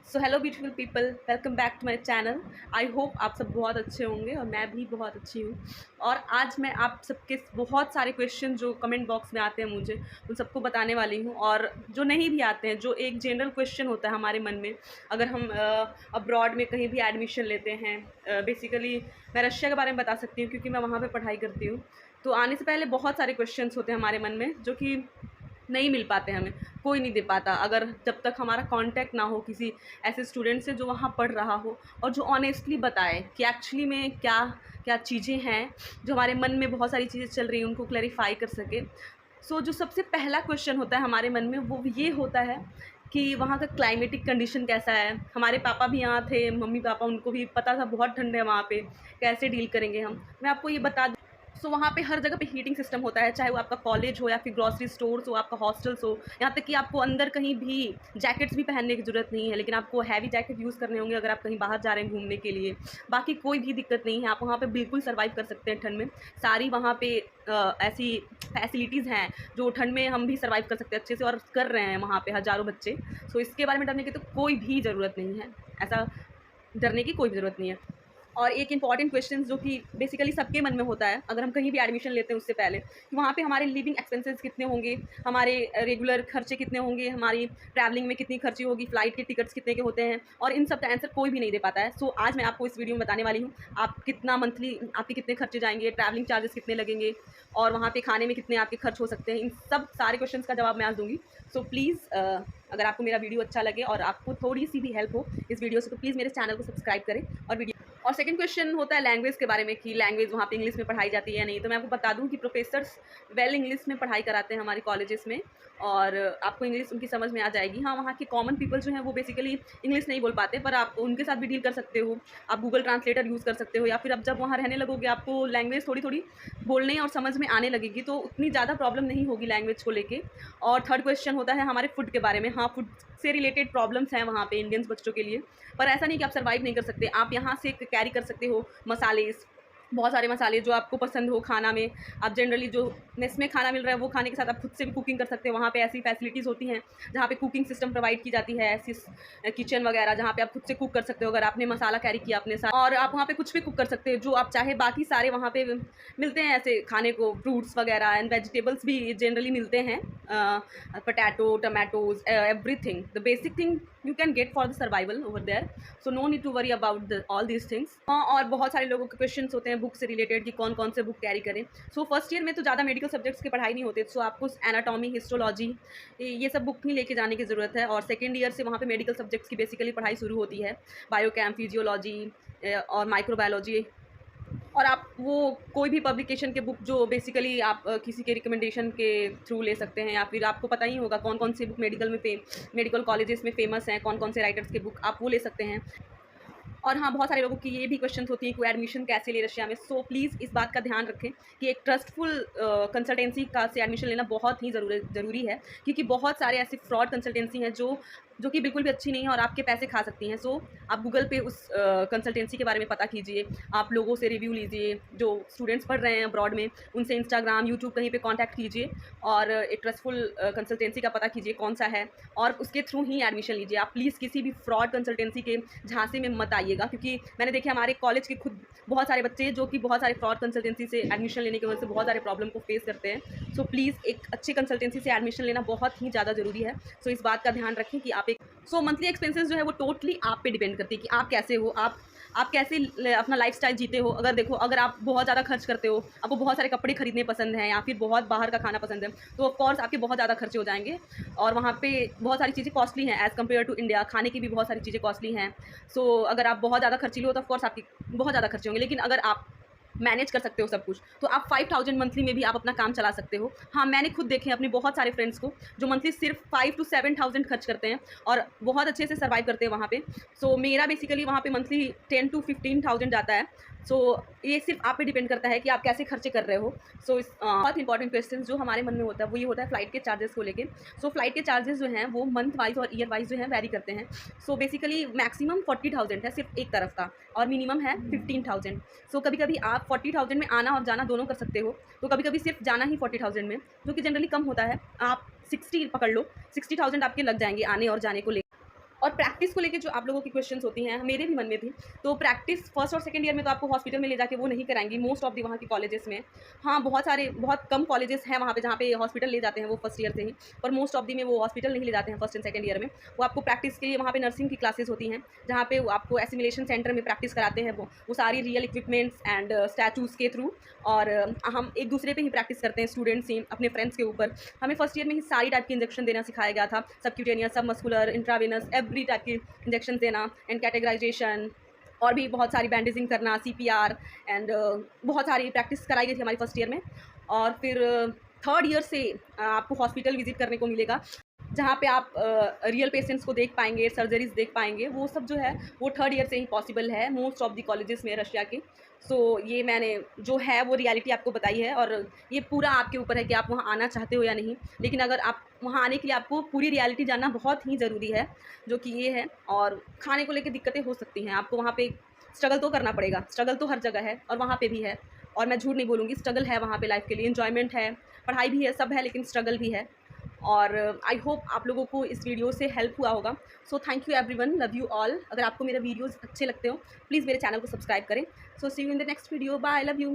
So hello beautiful people, welcome back to my channel. I hope आप सब बहुत अच्छे होंगे और मैं भी बहुत अच्छी हूँ। और आज मैं आप सबके बहुत सारे क्वेश्चन जो कमेंट बॉक्स में आते हैं मुझे उन सबको बताने वाली हूँ, और जो नहीं भी आते हैं, जो एक जनरल क्वेश्चन होता है हमारे मन में अगर हम अब्रॉड में कहीं भी एडमिशन लेते हैं। बेसिकली मैं रशिया के बारे में बता सकती हूँ क्योंकि मैं वहाँ पर पढ़ाई करती हूँ। तो आने से पहले बहुत सारे क्वेश्चन होते हैं हमारे मन में जो कि नहीं मिल पाते, हमें कोई नहीं दे पाता अगर जब तक हमारा कांटेक्ट ना हो किसी ऐसे स्टूडेंट से जो वहाँ पढ़ रहा हो और जो ऑनेस्टली बताए कि एक्चुअली में क्या क्या चीज़ें हैं, जो हमारे मन में बहुत सारी चीज़ें चल रही हैं उनको क्लैरिफाई कर सके। सो जो सबसे पहला क्वेश्चन होता है हमारे मन में वो ये होता है कि वहाँ का क्लाइमेटिक कंडीशन कैसा है। हमारे पापा भी यहाँ थे, मम्मी पापा, उनको भी पता था बहुत ठंड है वहाँ पे, कैसे डील करेंगे हम। मैं आपको ये बता, सो वहाँ पे हर जगह पे हीटिंग सिस्टम होता है, चाहे वो आपका कॉलेज हो या फिर ग्रॉसरी स्टोर्स हो, आपका हॉस्टल्स हो। यहाँ तक कि आपको अंदर कहीं भी जैकेट्स भी पहनने की ज़रूरत नहीं है, लेकिन आपको हैवी जैकेट यूज़ करने होंगे अगर आप कहीं बाहर जा रहे हैं घूमने के लिए। बाकी कोई भी दिक्कत नहीं है, आप वहाँ पे बिल्कुल सर्वाइव कर सकते हैं ठंड में। सारी वहाँ पे ऐसी फैसिलिटीज़ हैं जो ठंड में हम भी सर्वाइव कर सकते हैं अच्छे से, और कर रहे हैं वहाँ पे हज़ारों बच्चे। सो इसके बारे में डरने की तो कोई भी ज़रूरत नहीं है, ऐसा डरने की कोई भी ज़रूरत नहीं है। और एक इंपॉर्टेंट क्वेश्चन जो कि बेसिकली सबके मन में होता है अगर हम कहीं भी एडमिशन लेते हैं उससे पहले, कि वहाँ पे हमारे लिविंग एक्सपेंसेस कितने होंगे, हमारे रेगुलर खर्चे कितने होंगे, हमारी ट्रैवलिंग में कितनी खर्ची होगी, फ्लाइट के टिकट्स कितने के होते हैं, और इन सब का आंसर कोई भी नहीं दे पाता है। सो आज मैं आपको इस वीडियो में बताने वाली हूँ आप कितना मंथली आपके कितने खर्चे जाएंगे, ट्रैवलिंग चार्जेस कितने लगेंगे, और वहाँ पे खाने में कितने आपके खर्च हो सकते हैं। इन सब सारे क्वेश्चन का जवाब मैं आज दूँगी। सो प्लीज़ अगर आपको मेरा वीडियो अच्छा लगे और आपको थोड़ी सी भी हेल्प हो इस वीडियो से, तो प्लीज़ मेरे चैनल को सब्सक्राइब करें और वीडियो। और सेकंड क्वेश्चन होता है लैंग्वेज के बारे में कि लैंग्वेज वहाँ पे इंग्लिश में पढ़ाई जाती है या नहीं। तो मैं आपको बता दूँ कि प्रोफेसर्स वेल इंग्लिश में पढ़ाई कराते हैं हमारे कॉलेजेस में, और आपको इंग्लिश उनकी समझ में आ जाएगी। हाँ, वहाँ के कॉमन पीपल जो हैं वो बेसिकली इंग्लिश नहीं बोल पाते, पर आप उनके साथ भी डील कर सकते हो। आप गूगल ट्रांसलेटर यूज़ कर सकते हो, या फिर अब जब वहाँ रहने लगोगे आपको लैंग्वेज थोड़ी थोड़ी बोलने और समझ में आने लगेगी, तो उतनी ज़्यादा प्रॉब्लम नहीं होगी लैंग्वेज को लेके। और थर्ड क्वेश्चन होता है हमारे फूड के बारे में। हाँ, फूड से रिलेटेड प्रॉब्लम्स हैं वहाँ पे इंडियंस बच्चों के लिए, पर ऐसा नहीं कि आप सर्वाइव नहीं कर सकते। आप यहाँ से कैरी कर सकते हो मसाले, बहुत सारे मसाले जो आपको पसंद हो खाना में। आप जनरली जो मेस में खाना मिल रहा है वो खाने के साथ आप खुद से भी कुकिंग कर सकते हो। वहाँ पे ऐसी फैसिलिटीज़ होती हैं जहाँ पे कुकिंग सिस्टम प्रोवाइड की जाती है, ऐसी किचन वगैरह जहाँ पे आप खुद से कुक कर सकते हो अगर आपने मसाला कैरी किया अपने साथ, और आप वहाँ पे कुछ भी कुक कर सकते हो जो आप चाहे। बाकी सारे वहाँ पे मिलते हैं ऐसे खाने को, फ्रूट्स वगैरह एंड वेजिटेबल्स भी जनरली मिलते हैं, potato, tomatoes, everything, the basic thing you can get for the survival over there, so no need to worry about all these things। और बहुत सारे लोगों के क्वेश्चंस होते हैं बुक से रिलेटेड कि कौन कौन से बुक कैरी करें। सो फर्स्ट ईयर में तो ज़्यादा मेडिकल सब्जेक्ट्स की पढ़ाई नहीं होती, सो आपको एनाटॉमी, हिस्टोलॉजी, ये सब बुक नहीं लेके जाने की ज़रूरत है। और सेकेंड ईयर से वहाँ पे मेडिकल सब्जेक्ट्स की बेसिकली पढ़ाई शुरू होती है, बायोकेम, फिजियोलॉजी और माइक्रोबायोलॉजी। और आप वो कोई भी पब्लिकेशन के बुक जो बेसिकली आप किसी के रिकमेंडेशन के थ्रू ले सकते हैं, या फिर आपको पता ही होगा कौन कौन सी बुक मेडिकल कॉलेजेस में फेमस हैं, कौन कौन से राइटर्स के बुक, आप वो ले सकते हैं। और हाँ, बहुत सारे लोगों की ये भी क्वेश्चन होती है कि एडमिशन कैसे ले रशिया में। सो प्लीज़ इस बात का ध्यान रखें कि एक ट्रस्टफुल कंसल्टेंसी का से एडमिशन लेना बहुत ही ज़रूरी है, क्योंकि बहुत सारे ऐसे फ्रॉड कंसल्टेंसी हैं जो कि बिल्कुल भी अच्छी नहीं है और आपके पैसे खा सकती हैं। सो आप गूगल पे उस कंसल्टेंसी के बारे में पता कीजिए, आप लोगों से रिव्यू लीजिए, जो स्टूडेंट्स पढ़ रहे हैं अब्रॉड में उनसे इंस्टाग्राम, यूट्यूब कहीं पे कांटेक्ट कीजिए, और एक ट्रस्टफुल कंसल्टेंसी का पता कीजिए कौन सा है, और उसके थ्रू ही एडमिशन लीजिए। आप प्लीज़ किसी भी फ्रॉड कंसल्टेंसी के झांसे में मत आइएगा, क्योंकि मैंने देखे हमारे कॉलेज के खुद बहुत सारे बच्चे जो कि बहुत सारे फ्रॉड कंसल्टेंसी से एडमिशन लेने की वजह से बहुत सारे प्रॉब्लम को फेस करते हैं। सो प्लीज़ एक अच्छी कंसल्टेंसी से एडमिशन लेना बहुत ही ज़्यादा ज़रूरी है। सो इस बात का ध्यान रखें कि आप एक मंथली एक्सपेंसेस जो है वो टोटली आप पे डिपेंड करती है कि आप कैसे हो, आप कैसे अपना लाइफस्टाइल जीते हो। अगर देखो, अगर आप बहुत ज़्यादा खर्च करते हो, आपको बहुत सारे कपड़े खरीदने पसंद हैं, या फिर बहुत बाहर का खाना पसंद है, तो ऑफ कोर्स आपके बहुत ज़्यादा खर्चे हो जाएंगे, और वहाँ पे बहुत सारी चीज़ें कॉस्टली हैं एज़ कम्पेयर टू इंडिया। खाने की भी बहुत सारी चीज़ें कॉस्टली हैं। सो अगर आप बहुत ज़्यादा खर्चीले हो तो ऑफ कोर्स आपकी बहुत ज़्यादा खर्चे होंगे, लेकिन अगर आप मैनेज कर सकते हो सब कुछ, तो आप 5000 मंथली में भी आप अपना काम चला सकते हो। हाँ, मैंने खुद देखे अपने बहुत सारे फ्रेंड्स को जो मंथली सिर्फ 5 to 7000 खर्च करते हैं और बहुत अच्छे से सर्वाइव करते हैं वहाँ पे। सो मेरा बेसिकली वहाँ पे मंथली 10 to 15000 जाता है। सो ये सिर्फ आप पे डिपेंड करता है कि आप कैसे खर्चे कर रहे हो। सो बहुत इंपॉर्टेंट क्वेश्चन जो हमारे मन में होता है वो ये होता है फ्लाइट के चार्जेस को लेके। सो फ्लाइट के चार्जेस जो हैं वो मंथ वाइज और ईयर वाइज जो है वेरी करते हैं। सो बेसिकली मैक्सिमम 40000 है सिर्फ एक तरफ का, और मिनिमम है 15000। सो कभी कभी आप 40000 में आना और जाना दोनों कर सकते हो, तो कभी कभी सिर्फ जाना ही 40000 में, जो कि जनरली कम होता है। आप 60 पकड़ लो, 60000 आपके लग जाएंगे आने और जाने को लेकर। और प्रैक्टिस को लेके जो आप लोगों की क्वेश्चंस होती हैं मेरे भी मन में थी, तो प्रैक्टिस फर्स्ट और सेकंड ईयर में तो आपको हॉस्पिटल में ले जाके वो नहीं कराएंगी मोस्ट ऑफ दी वहाँ के कॉलेजेस में। हाँ, बहुत कम कॉलेजेस हैं वहाँ पे जहाँ पे हॉस्पिटल ले जाते हैं वो फर्स्ट ईयर से ही, पर मोस्ट ऑफ दी में वो हॉस्पिटल नहीं ले जाते हैं फर्स्ट एंड सेकंड ईयर में। वो आपको प्रैक्टिस के लिए वहाँ पे नर्सिंग की क्लासेस होती हैं, जहाँ पे वो आपको एसिमुलेशन सेंटर में प्रैक्टिस कराते हैं वो सारी रियल इक्विपमेंट्स एंड स्टैचूज़ के थ्रू। और हम एक दूसरे पे ही प्रैक्टिस करते हैं स्टूडेंट्स ही अपने फ्रेंड्स के ऊपर। हमें फर्स्ट ईयर में ही सारी टाइप के इंजेक्शन देना सिखाया गया था, सबक्यूटेनियस, सब मस्कुलर, इंट्रावेनस, एवरी टाइप की इंजेक्शन देना एंड कैटेगराइजेशन, और भी बहुत सारी बैंडेजिंग करना, सीपीआर एंड बहुत सारी प्रैक्टिस कराई गई थी हमारी फर्स्ट ईयर में। और फिर थर्ड ईयर से आपको हॉस्पिटल विजिट करने को मिलेगा, जहाँ पे आप रियल पेशेंट्स को देख पाएंगे, सर्जरीज देख पाएंगे। वो सब जो है वो थर्ड ईयर से ही पॉसिबल है मोस्ट ऑफ द कॉलेजेस में रशिया के। सो ये मैंने जो है वो रियलिटी आपको बताई है, और ये पूरा आपके ऊपर है कि आप वहाँ आना चाहते हो या नहीं। लेकिन अगर आप वहाँ आने के लिए आपको पूरी रियलिटी जानना बहुत ही ज़रूरी है, जो कि ये है। और खाने को लेकर दिक्कतें हो सकती हैं, आपको वहाँ पे स्ट्रगल तो करना पड़ेगा। स्ट्रगल तो हर जगह है और वहाँ पे भी है, और मैं झूठ नहीं बोलूँगी, स्ट्रगल है वहाँ पे लाइफ के लिए। एन्जॉयमेंट है, पढ़ाई भी है, सब है, लेकिन स्ट्रगल भी है। और आई होप आप लोगों को इस वीडियो से हेल्प हुआ होगा। So thank you everyone, love you all. अगर आपको मेरे वीडियोस अच्छे लगते हो प्लीज़ मेरे चैनल को सब्सक्राइब करें। So see you in the next video, bye, love you.